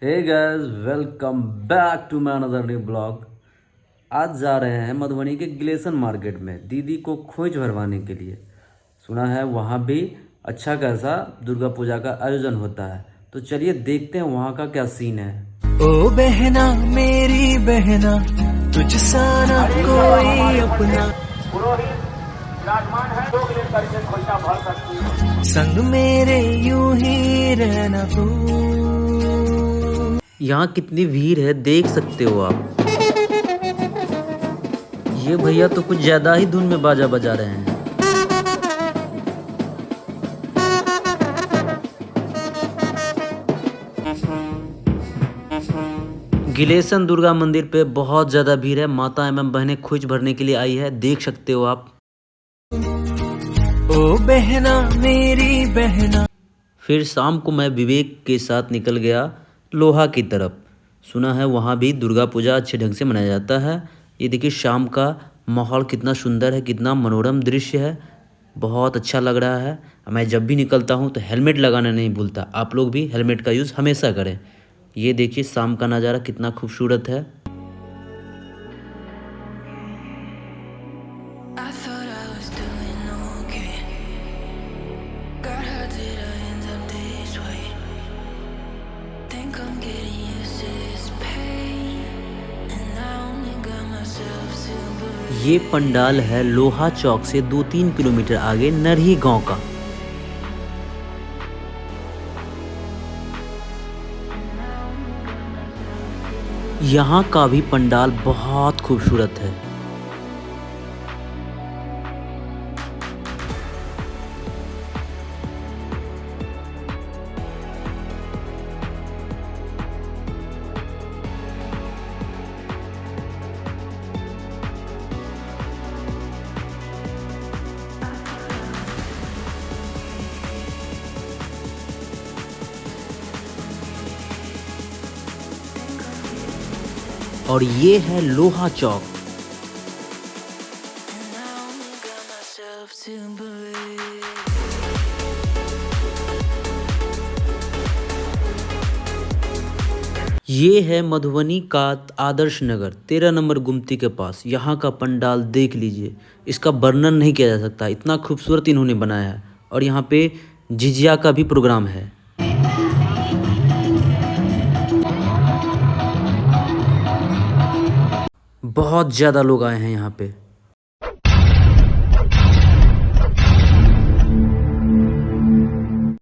Hey guys, welcome back to my another new blog. आज जा रहे हैं मधुबनी के गिलेसन मार्केट में दीदी को खोज भरवाने के लिए। सुना है वहाँ भी अच्छा खासा दुर्गा पूजा का आयोजन होता है, तो चलिए देखते हैं वहाँ का क्या सीन है। ओ बहना मेरी बहना, तुझसा ना कोई अपना, संग मेरे यूं ही रहना तू। यहाँ कितनी भीड़ है देख सकते हो आप। ये भैया तो कुछ ज्यादा ही धुन में बाजा बजा रहे हैं। गिलेसन दुर्गा मंदिर पे बहुत ज्यादा भीड़ है। माता एवं बहनें खोज भरने के लिए आई है, देख सकते हो आप। ओ बहना मेरी बहना। फिर शाम को मैं विवेक के साथ निकल गया लोहा की तरफ। सुना है वहाँ भी दुर्गा पूजा अच्छे ढंग से मनाया जाता है। ये देखिए शाम का माहौल कितना सुंदर है, कितना मनोरम दृश्य है, बहुत अच्छा लग रहा है। मैं जब भी निकलता हूँ तो हेलमेट लगाना नहीं भूलता। आप लोग भी हेलमेट का यूज़ हमेशा करें। ये देखिए शाम का नज़ारा कितना खूबसूरत है। ये पंडाल है लोहा चौक से 2-3 किलोमीटर आगे नरही गांव का। यहाँ का भी पंडाल बहुत खूबसूरत है। और ये है लोहा चौक। ये है मधुबनी का आदर्श नगर 13 नंबर गुमती के पास। यहाँ का पंडाल देख लीजिए, इसका वर्णन नहीं किया जा सकता, इतना खूबसूरत इन्होंने बनाया है। और यहाँ पे झिझिया का भी प्रोग्राम है। बहुत ज़्यादा लोग आए हैं यहाँ पे।